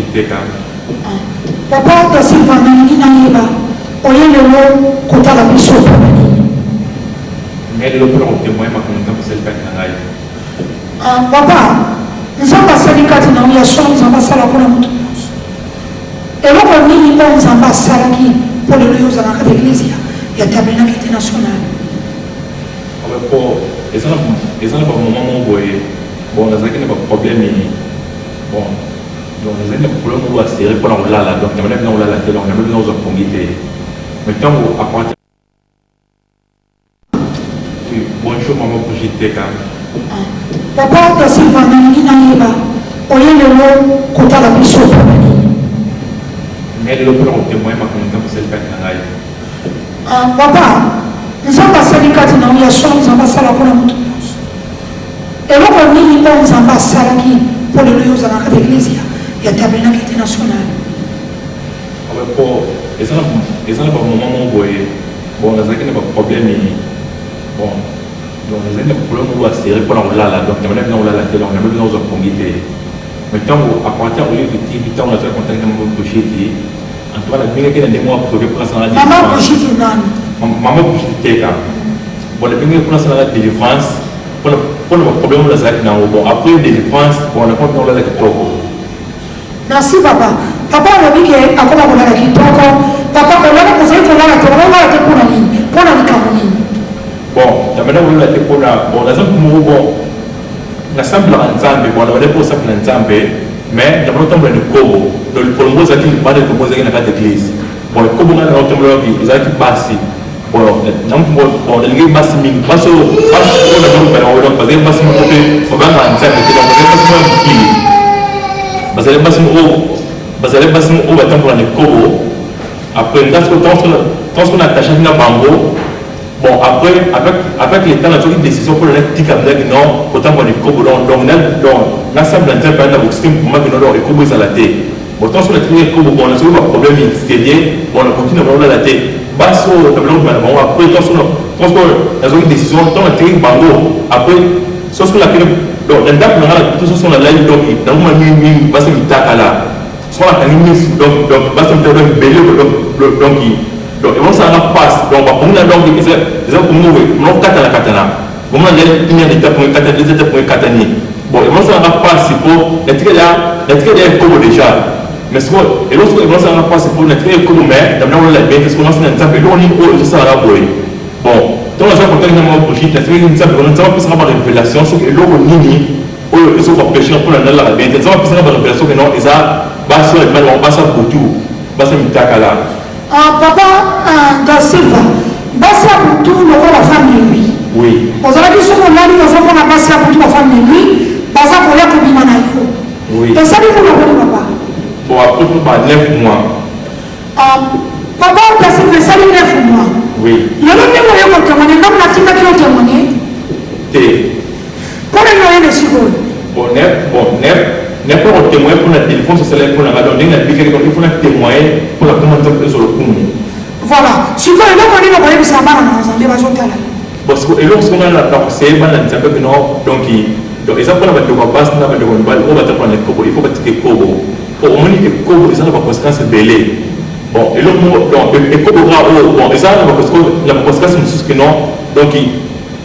bouger quand papa de Sylvain Nina oye le kota la biso mais le plan témoin ma content c'est le père papa nous sommes passés les quatre dans la chambre nous sommes passés la pour la moto et là on dit nous sommes passés là qui pour le lieu de l'église il y a tabernacle international pour et ça pas moment où bon là ça qui n'est pas problème bon donc nous avons des problèmes où c'est pour la là donc on a besoin de la télé on a besoin de communiquer mais quand vous apportez bonjour maman pour j'étais quand papa de Sylvain Nina oye le kota la biso mais le plan témoin ma content c'est le père papa nous sommes passés les quatre dans la chambre nous sommes passés la pour la moto et là on dit nous sommes passés là qui pour le lieu de l'église il y a tabernacle international pour et ça pas moment où bon là ça qui n'est pas problème bon donc nous avons des problèmes où c'est pour la donc on a besoin de la télé on a besoin de communiquer mais quand vous apportez au lieu de activité on a fait contact avec mon boucher qui en tout cas la première qui est des mois pour que prendre la maman boucher c'est non maman boucher quand bon la première prendre la délivrance pour le problème là ça qui n'a bon après délivrance bon on a pas besoin de la télé merci papa papa on dit que akoma kuna la kitoko papa on a posé pour la télé on va la pour la ligne pour la camoni bon maintenant on la télé pour la bon la zone pour bon na sample ensemble bon on va pour sample ensemble mais d'abord on va le kobo donc le kobo ça qui parle de kobo ça qui n'a pas d'église bon le kobo là on tombe là qui ça qui passe bon donc bon le gars passe mi passe on a donc parce que passe mon côté on va ensemble donc passe qui parce que passe mon au bâtiment pour le kobo après quand on attache à bambo bon après avec les temps on a pris décision pour le petit câble non autant pour le kobo donc là ça me donne pas d'avoir système pour moi que non le kobo est à la tête bon tant qu'on a trouvé le kobo bon on a trouvé un problème extérieur bon on a continué à voir la tête basse au tableau de bon après tant qu'on a pris décision tant on a tiré bango après sauf que la donc la date on a tout ça sur la live donc dans le moment où basse mi takala soit la canine donc basse mi takala belé donc et on s'en passe donc on a donc des exemples pour nous on kata la katana on a les lignes d'étape pour katana des étapes pour katana bon et on s'en passe pour la tirée comme déjà mais c'est et lorsque on s'en passe pour la tirée comme mais d'abord on l'a bien parce qu'on a un exemple là on est ça là bon donc on a contact avec mon projet la tirée une simple on a pas ça par révélation sur que l'eau nini ils sont empêchés pour la bien ça va passer par révélation que non et ça basse le mal on passe pour tout basse mi takala papa da Silva basi pour tout le la femme de lui oui vous avez dit ce qu'on a dit nous avons basi pour tout la femme de lui basi pour la copine na oui et ça dit pour le papa bon après tout par 9 mois papa da Silva ça dit 9 mois oui le même moyen pour témoigner comme la tima qui ont témoigné pour le moyen de secours n'importe témoin pour le téléphone social pour la radio il faut un témoin pour la commentaire sur le coup voilà si vous avez pas dit le moyen de ça va dans un débat sur la parce que et lorsqu'on a la c'est pas la que non donc exemple pour la base na ba on va te prendre le kobo il faut pas que kobo pour au moins que kobo ça n'a pas conséquence belé bon et l'autre donc et kobo bon et ça n'a pas conséquence que non donc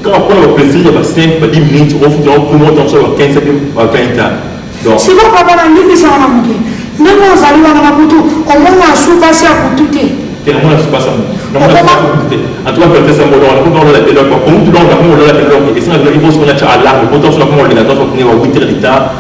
quand on prend le plaisir il y a 5 10 minutes on fait pour monter sur 15 ans donc si vous papa na nini ça va monter même on s'allie dans la moto au moins on sous passer à pour tout tellement la passe en tout cas peut-être ça on a la télé comme tout dans la télé et ça il faut qu'on a à l'arme pour tout sur l'ordinateur pour venir à 8 heures d'état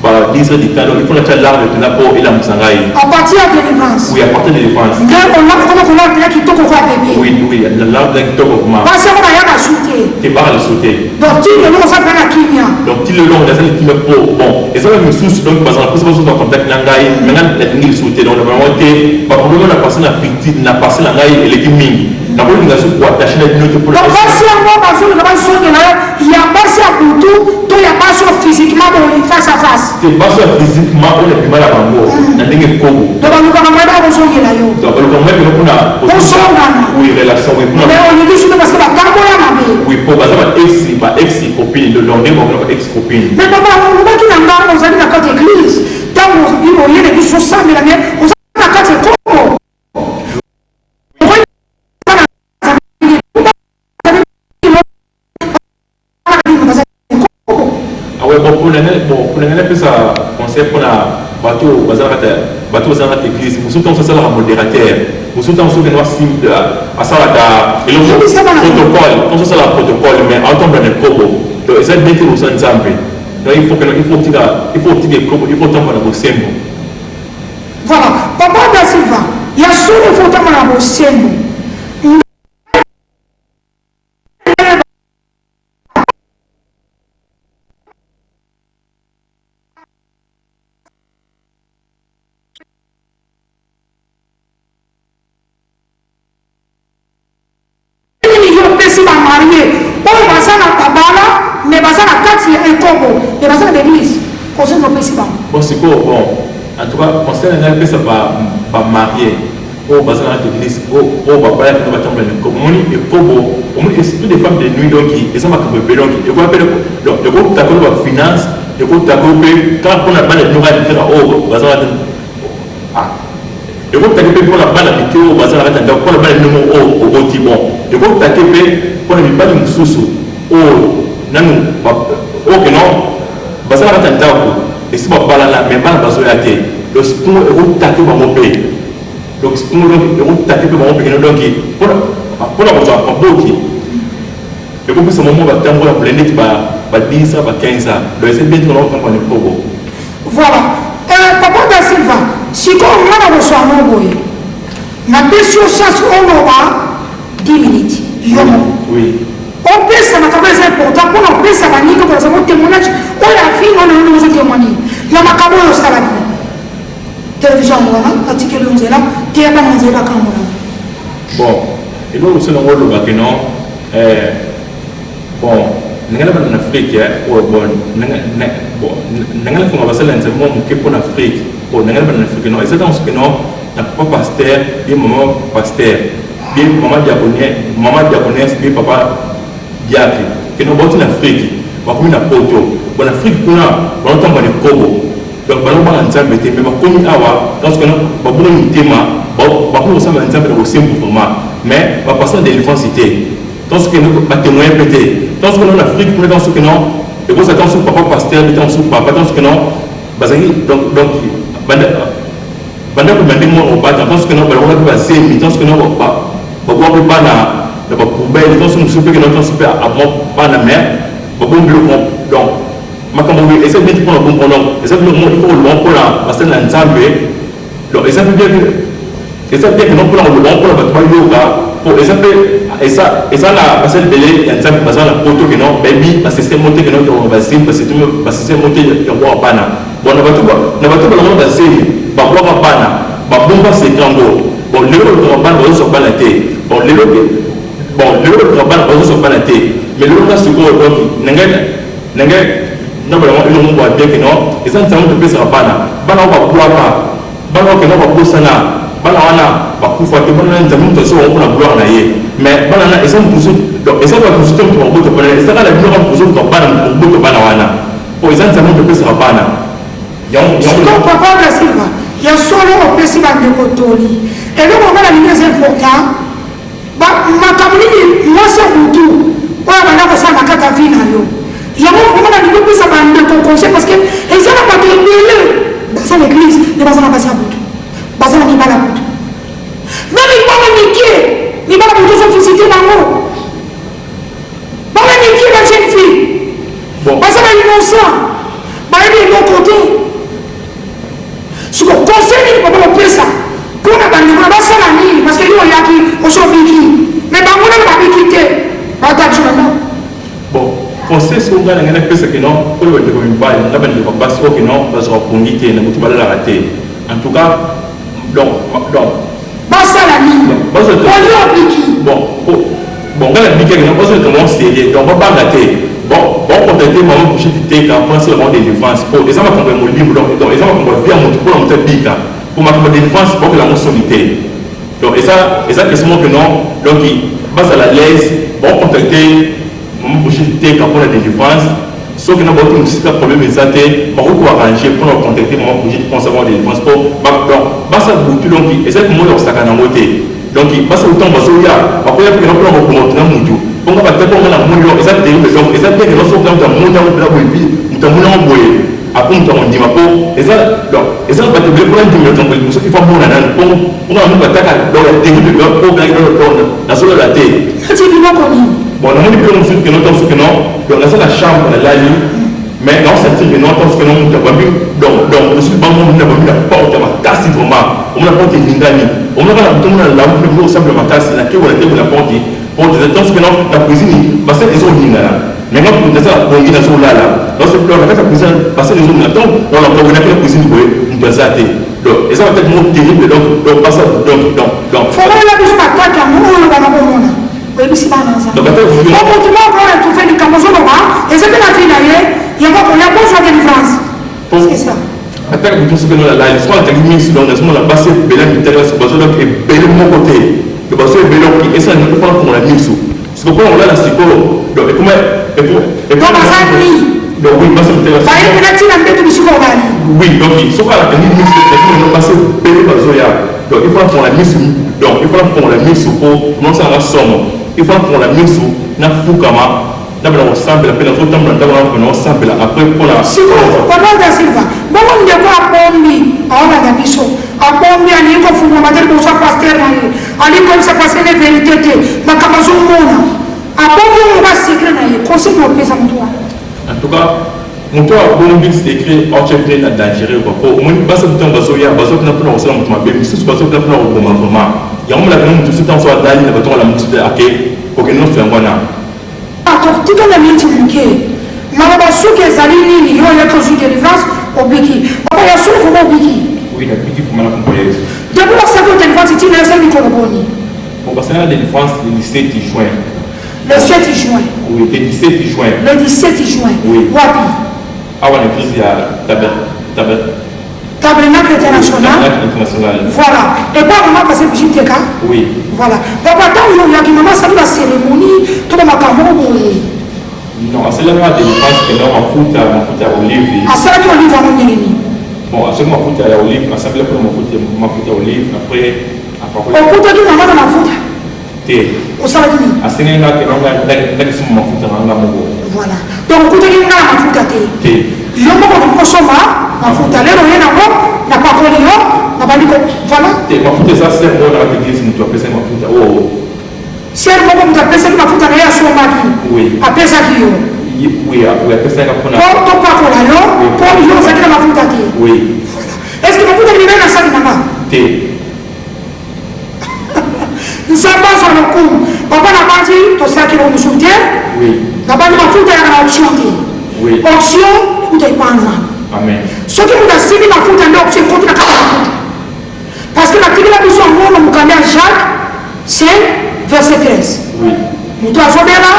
par 10 heures d'état il faut qu'on a l'arme de la peau et la musangai à partir de défense oui à partir de défense on a qui toko quoi bébé oui l'arme de toko comment parce qu'on a rien à sauter t'es pas à sauter donc tu le long ça fait la kimia donc tu le long dans cette qui me bon et ça même sous donc parce que c'est pas contact nangai maintenant la ligne sauter donc vraiment t'es pas problème la personne a victime n'a passé nangai et l'équipe mingi d'abord il a su quoi attacher la ligne pour donc si on va passer le bas sur il y a pas ça pour tout il y a pas sur physiquement face à face t'es pas sur physiquement on a du mal à bango na dingue kobo donc on va pas on songe là yo donc le moment que on a oui relation oui mais on dit juste parce que la carte là ma oui pour parce que ex copine de l'ondé mon ex copine mais papa on va qui n'a pas on s'est dans côté église ntango bino oyele biso osambela me oza na kati ekoko pour les ça conseil pour la bateau bazar église vous soutenez ça la modérateur vous soutenez que nous simple à ça la protocole comme ça la protocole mais en temps de kobo donc ça bien que vous ensemble donc il faut temps pour sembo voilà papa da Silva il y a solo il faut temps pour sembo bon c'est quoi bon en tout cas concernant un peu ça va marier au bassin de l'église au papa qui va tomber comme on est kobo on est esprit de femmes de nuit donc et ça m'a comme bébé donc et quoi appelle donc de quoi t'as quoi finance de quoi t'as quoi quand on a pas de nouvelles faire au bassin ah de quoi t'as quoi pour la balle avec au bassin avec donc pour la balle numéro au bon de quoi t'as quoi pour ne pas de sous au non ok non bassin avec un et si on parle là, mais pas dans la tête. Le sport est routaté par mon pays. Donc, sport est routaté par mon pays. Donc, pour la voiture, on peut dire. Et pour ce moment, on va attendre la planète, va 10 ans, va 15 ans. Donc, c'est bien que l'on va le provo. Voilà. Papa da Silva, si on a reçu un nombre, ma question chasse on aura 10 minutes. Oui. On peut ça m'a c'est important pour on peut ça va nier comme ça mon témoignage on la fille on nous témoigner la macabo au salade télévision on article on est là qui est pas dans la caméra bon et nous aussi on voit que non bon n'engagez pas en Afrique ou bon n'engagez pas on va se lancer moi qui pour l'Afrique bon n'engagez pas en Afrique non et c'est dans ce que non n'a pas pasteur bien maman pasteur bien maman diaconesse bien papa diacre que nous botons en Afrique va comme na poto bon Afrique kuna on tombe les kobo donc ba ba nzambe te mais ba komi awa dans ce que nous ba bon tema ba ko ça nzambe au simple format mais ba passer de l'université dans ce que nous ba témoin pété dans ce que nous en Afrique pour dans ce que non et vous attendez sur papa pasteur dans ce papa dans ce que non bazaki donc banda ko mande mo au bas dans ce que non ba on va passer dans ce que non ba ba na le poubelle dans son super que notre super à mon pas la mer bon bloc donc ma comme on essaie de prendre bon donc essaie de il faut le bon pour la parce que l'ensemble donc essaie bien que non pour le bon pour la bataille yoga pour essaie et ça la parce que belé ensemble parce que la photo que non baby parce que c'est monté que non on va sim parce que c'est monté que on pas na bon na batu on va sim ba quoi pas na ba bomba c'est tango bon le on va pas sur la tête bon le bon le travail pas sur pas la tête mais le reste c'est quoi donc n'engage non vraiment ils ont boire bien que non et ça ne s'en peut pas bana bana va boire pas bana que non va boire ça na bana wana va pouvoir que bana nzamu to so on pour la boire na yé mais bana na et ça pour donc et ça va pour tout pour boire bana et ça la bien pour tout bana pour boire bana wana pour ça ne s'en peut pas bana c'est donc papa da Silva il y a solo au festival de Kotoli et donc on va la ligne c'est important makamuni mwasa kutu oyo bana kosala kata vi na yo yango komona likopesa bandeko conseil parce que eza na bato ebele baza na église nde baza na basi ya butu baza na mibala butu me mibala mikie mibala butu ozovisite bango bana mikie ba jeune fille baza na innocent bayebi eloko te siko conseil nini papa kopesa mpona bandeko na basala nini parce que yo oyaki ozobiki mais bango na babiki te batatu na non bon conseil so ngana ngana pesa que non pour le de mibali na bandeko basi o que non bazwa pongi te na mutu balala raté en tout cas donc basala nini oyobiki bon ngana biki que non bazwa comment sérieux donc ba raté bon contacter maman pour chiter quand penser au de défense pour les hommes comme le libre donc les hommes comme via mutu pour mutu bika pour ma défense pour que la solité donc et ça question que non donc il base à la l'aise bon contacter mon boucher quand pour la défense ce qui n'a pas été un problème exacté, par où arranger pour nous contacter mon projet de conservation des transports. Donc, ça boucle donc, et c'est comment leur sac à côté. Donc, ça autant de choses, après, il y a un plan pour montrer un moutou. Pour nous, après, on a un mouton, et ça terrible. Donc, et ça fait que nous sommes dans un mouton, nous avons envoyé. Après, nous avons dit, et ça, et ça, va te dire, pour ceux qui font mon anane, pour nous, attaquer dans la terrible, pour gagner la zone de la terre. C'est du bon connu. Bon, on a dit que nous sommes que nous sommes que non, donc la chambre de la ligne, mais dans cette île, nous sommes que nous sommes donc je suis pas mon n'a pas porte ma casse vraiment, on n'a pas été l'ingani, on n'a pas tout le monde là, on simple ma casse, la qui on a été la porte, pour des temps que non, la cuisine, parce que les autres là. Maintenant, pour ça, on est dans ce là, dans ce plan, la cuisine, parce que les autres là, donc on a pas la cuisine, on doit s'arrêter. Donc, et ça va être moins terrible, donc pas ça, donc. Faut voir la plus ma tête, on va la bonne. Donc, comportement pour être fait du Cameroun, et c'est que la fille d'ailleurs, il y a pas besoin de France. C'est ça. Attends, vous savez, la histoire de l'immense, donc, la base est belle, donc, est belle de mon côté. Le bassin est belle, et ça, il ne faut pas qu'on la mise. C'est pourquoi on a la psychologue. Donc, et comment. Donc, oui, parce que oui, donc, sauf à la tenue mixte, on a passé belle basoya. Donc, il faut qu'on la mise. Donc, il faut qu'on la mise pour non ça la somme. Il faut qu'on la mise sous na fukama d'abord ensemble la peine autant d'abord on ensemble après pour la si on parle de Silva bon on ne pas pombi on a da biso a pombi ani ko fumo mater ko sa pasteur ali comme ça passer les vérités ma kamazo mona a pombi on va secret na ye conseil no pesa mtu en tout cas mtu a pombi c'est écrit en chef de dangereux quoi pour moi basa mtu bazo ya bazo na pona osala mtu mabe biso bazo na pona ko vraiment ya on la quand tout temps soit dali na bato la mtu de ake pour que nous soyons là. Alors, tout le monde est impliqué. Mais on va souhaiter que les alliés, ils vont être sous délivrance au Biki. On va y assurer au Biki. Oui, le Biki pour mal accompagner. D'abord, c'est que délivrance, c'est une seule micro-boni. Pour passer à la délivrance le 17 juin. Le 7 juin. Oui, le 17 juin. Le 17 juin. Oui. Wapi. Ah, on a pris à Tabernacle international. Voilà. Et pas vraiment passer pour JTK. Oui. Voilà. Papa, tant qu'il y a qui maman salut la cérémonie, tout le monde non, c'est là la délivrance que l'on a foutu à Olive. À ça, tu olive à mon ennemi. Bon, à ce moment foutu à Olive, à ça, pour ma foutu à Olive, après. Au coup de maman dans la foute. Au saladi. À ce moment-là, que l'on a l'exemple ma foutu à Ngamogo. Voilà. Donc, au coup de maman, ma foute à thé. Je ne peux pas consommer, ma foute à l'air, rien à voir, n'a pas volé, n'a pas dit que. Voilà. Ma foute, ça, c'est bon dans l'église, nous appelons ça ma foute. Oh. C'est un moment où tu appelles ça ma foute à l'air, sur ma vie. Oui. Appelle ça qui est. Oui, appelle ça pour la. Pour pas pour la yo, pour yo, ça qui est ma foute à thé. Oui. Est-ce que ma foute à l'air, là, ça, n'a pas? Thé. Nous sommes pas sur le coup. Papa n'a pas dit, tu sais qu'il va nous soutenir. Oui. N'a pas dit ma foute à l'air, option. Oui. Option, vous n'avez pas un. Amen. Ce qui vous a suivi ma foute à l'air, option, contre la foute. Parce que la télé a besoin de moi, on me Jacques, c'est verset 13. Oui. Nous sommes là,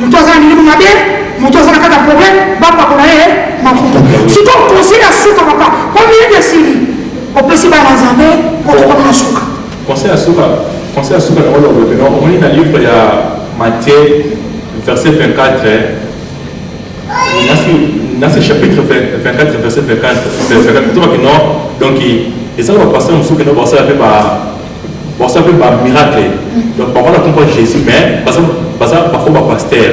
nous sommes en train de nous sommes en train de problème, va pas pour aller, ma foute. Si tu conseilles à souka, papa, combien de séries on peut s'y faire dans un bain, on te connaît à souka. Conseil à souka, on est dans le livre, il y a Matthieu, verset 24. Dans ce chapitre 24, verset 24, donc, et ça va passer un souka, on va par miracle. Donc, parfois, on comprend Jésus, mais parfois, par pasteur.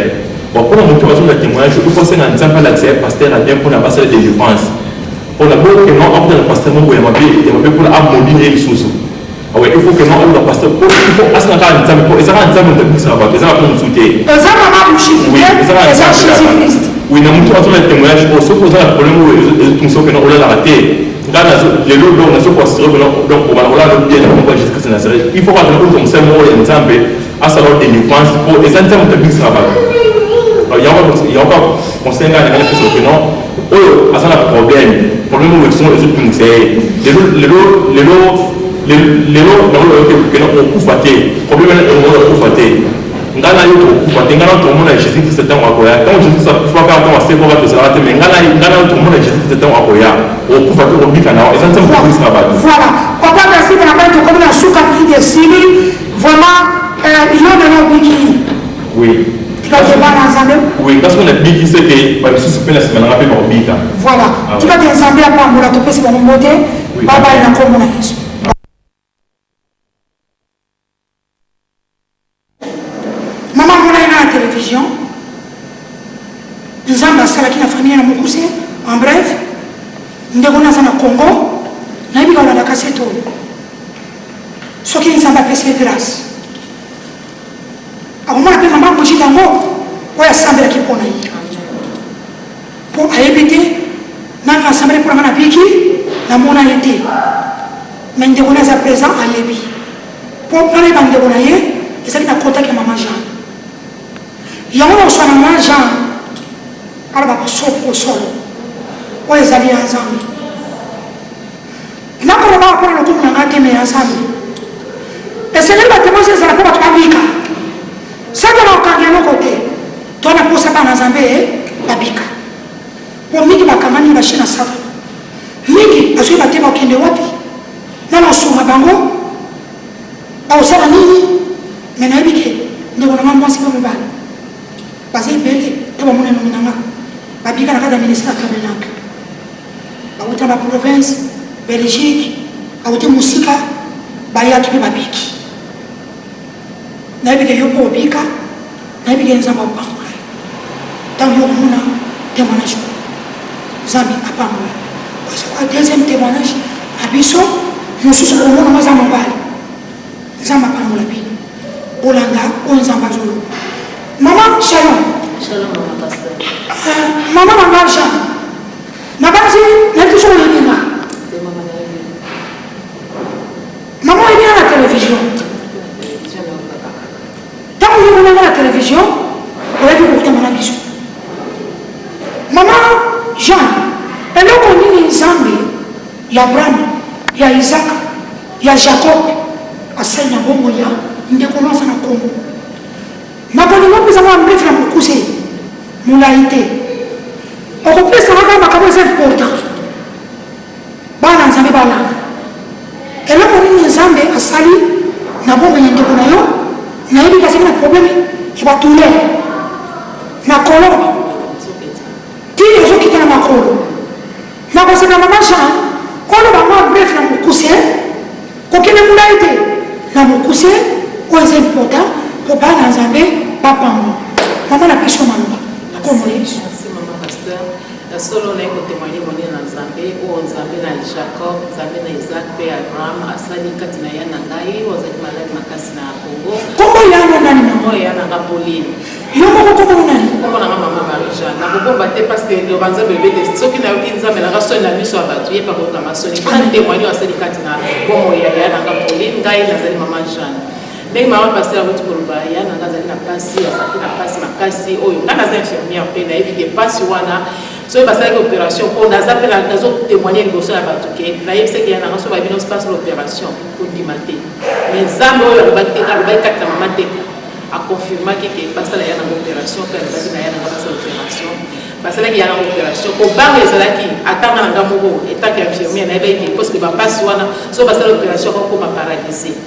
Bon, pour la motivation de témoignage, il faut que nous ayons l'accès pasteur à bien pour la passer de délivrance. Pour la bonne que non, après le pasteur, il y a pour la abonner les sous. Il faut que non, le pasteur, il faut assurer un examen, pour essayer un examen de plus, ça va, ça va nous soutenir. Oui, ça oui, nous avons un témoignage, on se pose un problème où nous sommes la raté. Les lots dont nous sommes considérés, donc on va bien Jésus-Christ de Nazareth. Il faut que nous sommes un exemple à savoir des défenses pour les entièrement de plus, ça va. Il y a encore conseil à la question que non, eux, à ça, le problème où ils sont les autres, c'est les lots, que nous avons faté, le problème est que nous avons faté. Nous avons Jésus Christ est en Akoya. Quand Jésus Christ soit quand on sait qu'on va te s'arrêter, mais nous avons Jésus Christ est en Akoya. Au coup faté, au bicana, et ça ne s'est pas plus rabat. Voilà. Papa, merci de la main de comme la souka qui est Syrie. Vraiment, il y a de l'obéi. Oui. Tu vas te balancer. Nzambe. Oui, parce qu'on a dit que c'était pas juste la semaine après par Bika. Voilà. Tu vas te Nzambe à Pambola, tu peux se faire monter. Baba il a comme on a dit. Maman on a la télévision. Nzambe sala qui la famille na mukuse. En bref, ndeko na sana Congo. Na ibi ka la kaseto. Ce qui Nzambe appelle grâce. Alors moi appelle maman Moji Dango. Oya sambela ki pona yi. Pour aébiter, n'a pas semblé pour la biki, la mona été. Mais de on est à présent à Yébi. Pour prendre les bandes de Bonaye, et ça qui n'a contact avec maman Jean. Il y a un autre maman Jean, alors va sauter au sol. Où les alliés ensemble. Là, on va prendre le coup de la gâte mais ensemble. Et c'est là que tu as la porte à Bika. Ça va dans le côté. Toi, la pousse pas dans Zambé, la Bika. Pour mingi bakamani machine sava mingi azo batema okende wapi na suma bango au sala nini mena bike ndeko na mama mwasi kama bana basi bele to ba mona nominanga babika na kada ministre kabenak ba uta ba province Belgique au te musika ba ya kipe babiki na bike yo ko bika na bike nzamba ba tant yo mona témoignage Zami à Pamoula. Parce que deuxième témoignage, à Bissot, nous sommes au monde de Zamobal. Zama Pamoula Bin. Olanda, on Zambazolo. Maman, shalom. Shalom, maman, pasteur. Maman, maman, Jean. Ma base, n'a toujours rien dit là. Maman est bien à la télévision. Tant que vous êtes à la télévision, vous avez beaucoup de mon Bissot. Maman, Jean, et là on dit les Zambé, il y a Abraham, il y a Isaac, il y a Jacob, à Seigneur Bomoya, il y a commencé à Congo. Ma bonne maman, nous avons un bref à mon cousin, mon laïté. On peut se rendre à ma caméra important. Bana Zambé Bala. Et là on dit les Zambé, à Sali, n'a pas besoin de Bonayo, n'a pas besoin de problème, il va tout l'air. Ma colonne. Qui est qui est dans ma colo? Ma base na maman Jean, quand on va voir bref na mukuse, aucun ne l'a été. Na mukuse, quoi est important pour pas dans Zambé, papa moi. Maman la question maman. Comment Merci maman pasteur. Solo na ko témoigner mon na Zambé ou Zambé na Jacob, Zambé na Isaac, pe Abraham, asali katina ya na ngai, ozaki malade makasi na Congo. Comment il y a un nani maman ya na Pauline. Yo moko comment nani? Comment na maman Marie-Jean. Na ko battre parce que le banza bébé de soki na yoki nzambe na raso na miso abatu ye pa ko kama soni. Quand témoigner asali katina bon ya na Pauline, ngai na zali maman Jean. Dès que maman pasteur a koloba ya na ngazali na pasi, asaki na pasi makasi oyo. Ngana za infirmière pe na ebi pasi wana. So il va faire l'opération. On a appelé la maison témoigner le bosseur à Batouké. Là, il sait qu'il y a un raison qui passe l'opération pour dimater. Mais Zambo, le Batéka, le Batéka, la maman a confirmé qu'il passe à l'opération, qu'il y a l'opération. Parce qu'il y a une opération. Au bar, les Zalaki, attendant un gamouro, et tant qu'infirmier, il y a une pose qui va passer, so va faire l'opération comme un paralysé.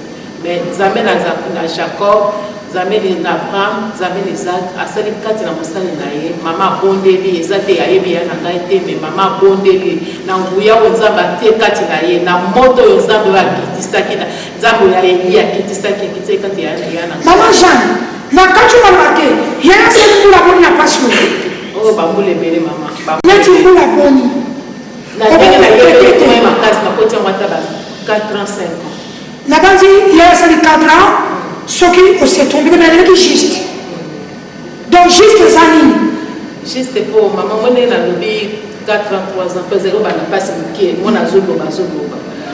Mais Zamel à Jacob, Zamel à Abraham, Zamel à Isaac, à celle qui na mosali na ye, maman bondeli, ezate ya yebi ya na ngai te, mais maman bondeli, na nguya o nzamba te kati na ye, na moto yo nzambe ya kitisaki na nzambe ya ye ya kitisaki kitse kati ya na. Maman Jean, na kati na mate, ya se kula boni na passion. Oh ba mule bele maman. Neti kula boni. Na ndenge na ye te ma kasi na koti ngwata ba 4 ans 5 ans. Na banzi ya se 4 ans. Ce qui s'est tombé dans la vie juste. Donc, juste les années. Juste pour maman, moi, j'ai 4 ans, 3 ans, parce que je n'ai pas passé le pied. Moi, j'ai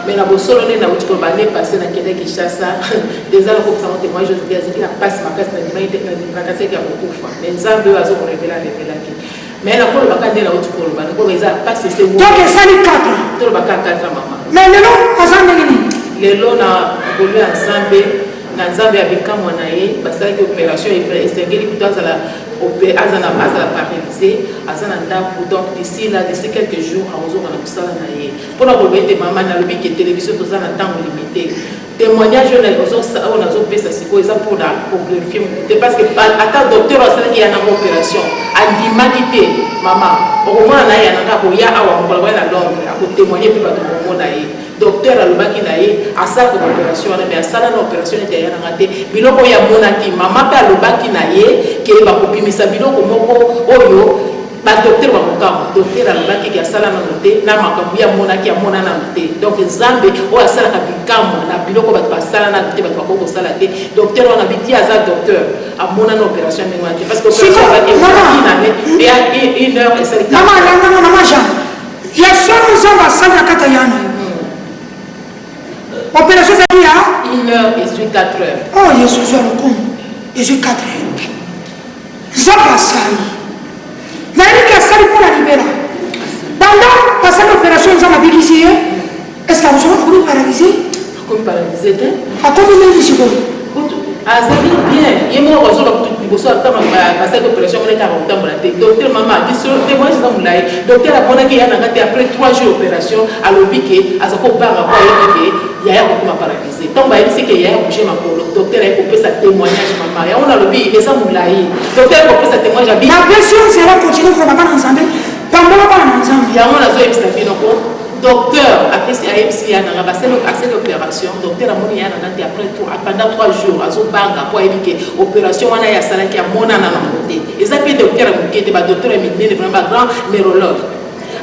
mais la solo na wuti ko ba ne passé na kende Kinshasa déjà le groupe ça monte moi je dis qu'il a passé ma casse na dimai na casse qui a beaucoup fois mais Nzambe azo ko révéler qui mais la ko ba ka ndela wuti ko ba ko ba passé c'est donc ça les 4 to ba ka 4 maman mais lelo azambe nini lelo na kolu ya Nzambe na Nzambe abika mwana ye basala ki opération esengeli kutanza la azana paralysé azana ndaku donc d'ici quelques jours azo na kusala na ye pour la robete maman na lobi que télévision tozana temps limité témoignage on a pesa siko eza pour glorifier parce que ata docteur asalaki ya na opération andimaki te mama okomona na ye anaka koya awa mokola bana Londres akotémoigner mpe bato komona ye docteur alobaki na ye asalaka opération wana mais asala na opération ete ya nanga te biloko ya monaki mama mpe alobaki na ye ke bakopimisa biloko moko oyo docteur bakokama docteur alobaki ke asala nano te na makambo ya monaki amona nano te donc nzambe oyo asalaka bikamwa na biloko bato basala nano te bato bakoki kosala te docteur wana biti aza docteur amona na opération ndenge wana te parce que opération azaki et une heure esali mama Jean ya solo nzambe asali na kata yana opération ezali ya 1 heure ezwi 4 heures oh yesu zwa lokumu ezwi 4 heures nzambe asali nayebi asali mpo na libela pendant basali opération nzambe abikisi ye est ce que akozoka akomi paralyse te akomi nini sikoyo azali bien ye moko azola liboso atama basali opération moneka akotambola te docteur mama biso témoignage eza molai docteur amonaki ya nanga te après 3 jours opération alobi ke aza kobanga po ayebi ke yaya kokoma paralyse ntango bayebisi ke yaya bouge makolo docteur aye kopesa témoignage mama yango nalobi eza molai docteur kopesa témoignage abi la pression sera continue koloba bana nzambe pambola bana na nzambe yango nazoyebisa bino ko docteur apesi ayebisi ya nanga basali opération docteur amoni ya nanga te après pendant 3 jours azobanga po ayebi ke opération wana ye asalaki amonana na mote eza mpe docteur amoke te badocteur ya minene vraiment bagrand neurologue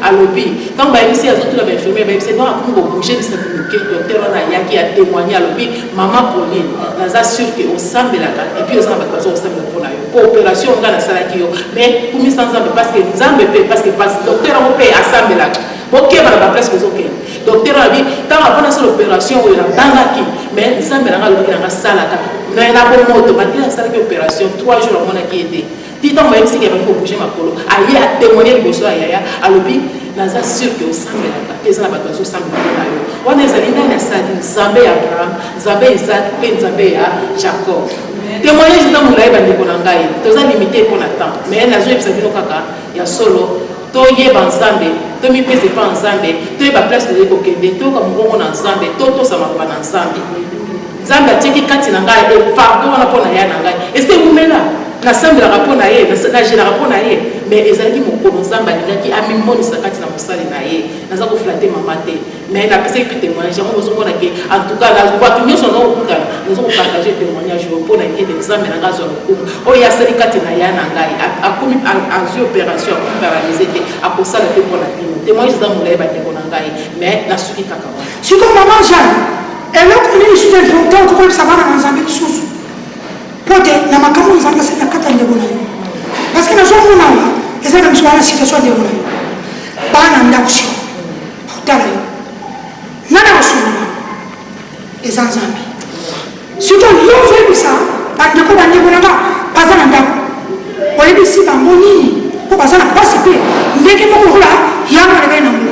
alobi ntango bayebisi azotuna bainfirmier bayebisi donc akomi kobouge lisaki moke docteur wana ayaki atémoigne alobi mama Pauline naza sûr ke osambelaka epuis oza na bato baza kosambela mpona yo po opération nga nasalaki yo mais kumisa nzambe parce que nzambe mpe parce que docteur yango mpe asambelaka bokeba na baplace kozokende docteur abi ntango apona asala opération oyo nabangaki mais nzambe nanga alobaki nanga salaka na bomoto mateli asalaki opération 3 jours amonaki ete ti ntango bayebisiki yabaki kobouge makolo aye atémoigne liboso ya yaya alobi naza sûr ke osambelaka te eza na bato bazosambela na yo wana ezali nani asali nzambe ya Abraham nzambe ya Isaac mpe nzambe ya Jacob témoignage eza molai bandeko na ngai toza limité mpo na temps mais nazoyebisa bino kaka ya solo toyeba nzambe tomipesa epa nzambe toyeba place toyei kokende toyoka mongongo na nzambe totosamaka na nzambe nzambe atieki kati na ngai efardo wana mpo na ya na ngai ese eumela nasambelaka mpo na ye nagelaka mpo na ye mais ezalaki mokolo nzambe alingaki amimonisa kati na mosali na ye naza koflate mama te mais napesaki mpe témoignage yango bozomona ke en tout cas bato nyonso naza kokutana naza kopartage témoignage oyo mpo na ete nzambe na ngai azwa lokumu oyo asali kati na ya na ngai akomi azwi opération akomi paralyse te akosala te mpo na bino témoignage eza molai bandeko na ngai mais nasuki kaka wana siko mama Jean eloko nini lisusu important okokolisa bana na nzambe lisusu po te na makambo nzambe asali na kati ya ndeko na yo parce que nazomona wa eza na miso wana situation ndeko na yo bana ndako sio baotala yo nani akosunga eza nzambe surtout yo ozoyebisa bandeko bandeko nanga baza na ndako oyebisi bango nini mpo baza na pasi mpe ndenge moko kola yango lebai na ngo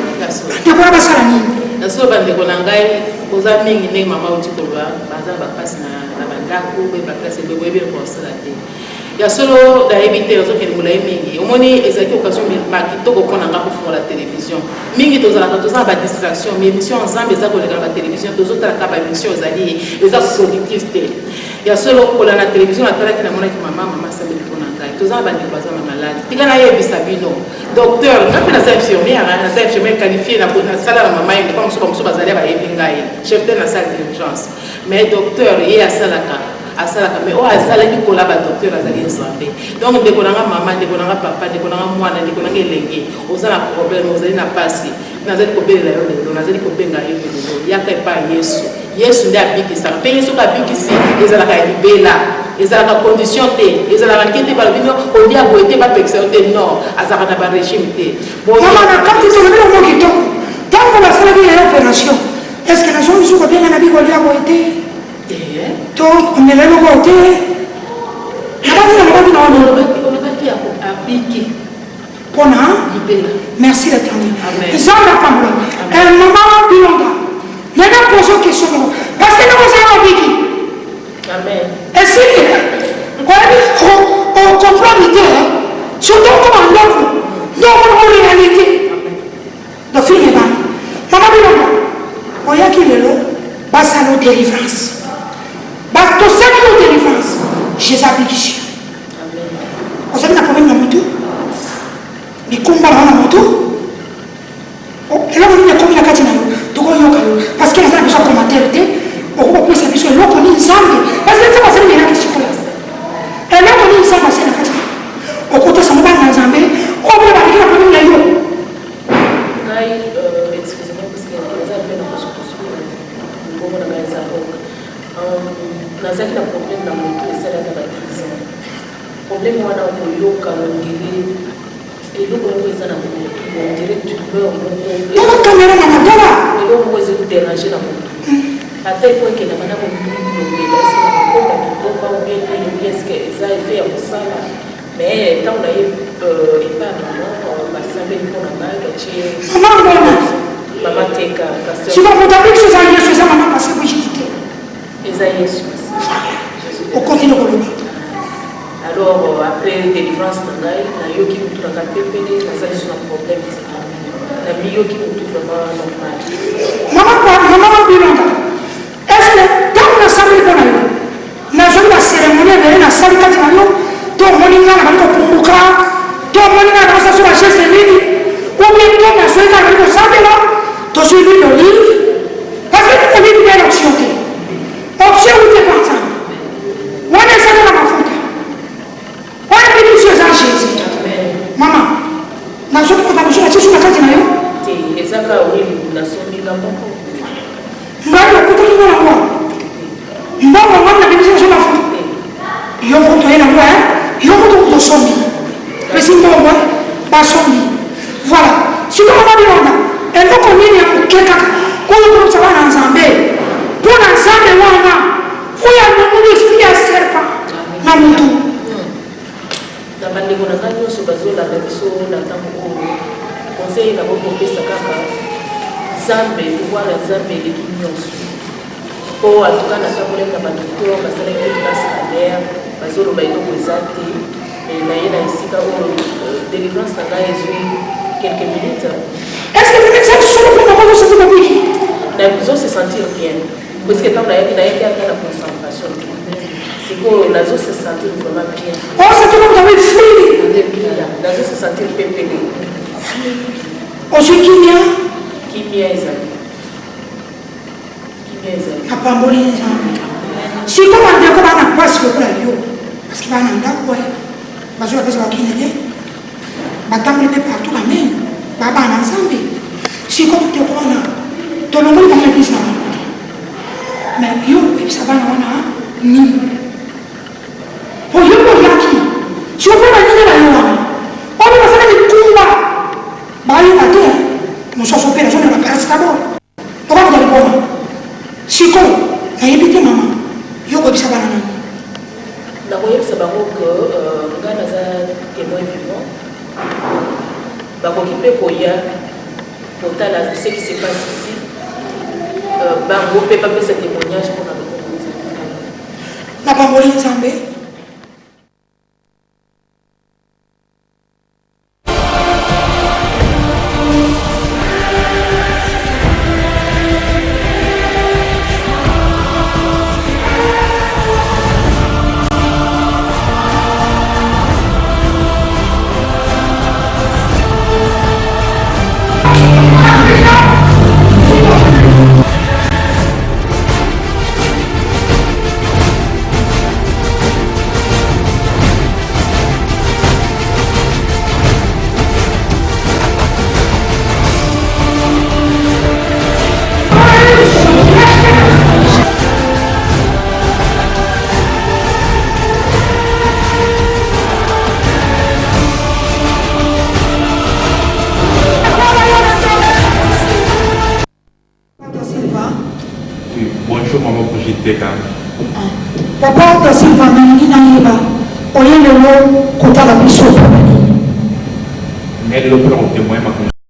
bandeko na basala nini naso bandeko na ngai koza mingi ndenge mama uti koloba baza bapasi na bandako mpe baplace ebe boyebi ekosala te ya solo nayebi te ozokende molai mingi omoni ezalaki occasion makitoko mpona nga kofungola télévision mingi tozalaka toza na badistraction mais émission nzambe eza koleka na batélévision tozotalaka baémission ezali eza productive te ya solo kola na télévision natalaki namonaki mama sambeli mpona ngai toza na bandeko baza na maladi tika nayebisa bino docteur nga mpe naza infirmière qualifié nasala na mama ye kwa mosuka mosusu bazali bayebi ngai chef de na salle d'urgence mais docteur ye asalaka mais oyo asalaki kola badocteur azali nzambe donc ndeko nanga mama ndeko nanga papa ndeko nanga mwana ndeko nanga elenge oza na problème ozali na pasi nazali kobelela yo lelo nazali kobenga yo lelo yaka epai yesu nde abikisaka mpe yesu kabikisi ezalaka ya libela ezalaka condition te ezalaka nke te balobino olia boye te bapekisa yo te non azalaka na barégime te mama na kati tolobi yango kitoko ntango basalaki ya opération est ce que nazo misu kobenga na bikolia boye te to omela eloko te nabaki na olobaki abiki mpona merci l'éternel nzambe apambola mama bilonga nena poso question moko parce que nakozala abiki esili oyebi okomprendre te surtout koma ndako ndoko réalité dofile bana mama bilonga oyaki lelo basala délivrance. Parce que c'est une délivrance. Jésus applique ici. Vous savez, la problème dans mon tout. Les combats dans mon tout. Et là, on a commis la catina. Parce que les gens sont commentaires. On peut savoir que l'on connaît ensemble. Parce que ça va servir à la question. Et là, on est ensemble, c'est la catina. Au côté de ça, on va dans ensemble. On va aller la première ligne. Excusez-moi, parce que les appels ont reçu pour le nazaki na problème na moto esala na bakristo problème wana koyoka ondire eloko moko eza na moto ondire tumeur eloko moko eza kodérange na moto ata eko ekenda bana komilobela ese na kokoka kitoko obie te yoki eske eza efe ya kosala mais ntango na ye epanamo basambeli mpo na ngai batie mama teka eza yesu. On continue comme ça. Alors, après délivrance, on a eu qui nous tout à PPD, on a eu un problème. On a mis qui nous tout vraiment normal. Maman, est-ce que dans la salle de la cérémonie, la salle de la tout le monde a un peu de tout le monde a un peu de chaise de ligne, ou bien tout le monde a un peu de salle de tout celui de livre, parce que tout le monde a une option. Option où tu es partant. On est allé à ma faute. On est venu sur Jésus. Maman, na je peux pas me sur la carte na yo. Ti ezaka oui na sombi la moko. Mbalo kutoka na moi. Mbalo mwana bibisa sur la faute. Yo moto ina moi, yo moto to sombi. Pesi mbongo ba sombi. Voilà. Si on va dire on a ko nini ya keka ko yo ko na nzambe. Pour l'ensemble, il y a un esprit à serpent dans le tout. Dans ma négociation, sur la révision, la conseil d'abord pour que ça Zambé, pouvoir Zambé, l'équipe pour en tout cas, la table de la docteur, parce que la classe scalaire, parce que le baïno vous a été, et là, il y a ici, délivrance, ça va quelques minutes. Est-ce que vous êtes sûr que vous se sentez bien? Nous se sentir bien. Parce que quand on a été à la concentration, c'est que la zone se sentir vraiment bien. Oh, c'est tout le monde avec fluide. La zone se sentir pépélé. Aujourd'hui, qui vient Isaïe. À Pamboli, si vous avez un peu de passe, parce qu'il va en avoir, parce que vous avez un peu de partout la même. Baba en ensemble. Si vous avez un peu de tout le monde va faire ça. Mais yo, ça va na ni. Pour yo pour yaki. Si on peut la dire la yo. On va faire des combats. Bah yo la terre. Nous sommes opération de la paracétamol. On va vous aller voir. Si quoi, na yebite maman. Yo ko bisa bana nani. Na ko yebisa bango que ngana za témoin vivant. Ba ko kipe ko ya potala ce qui se passe ici. Bango peut pas faire ce témoignage pour la communauté. La Pamboli Nzambe. Bonjour maman Brigitte. Papa de Silva Nina, on est le mot côté la mission. Mais le plan témoin m'a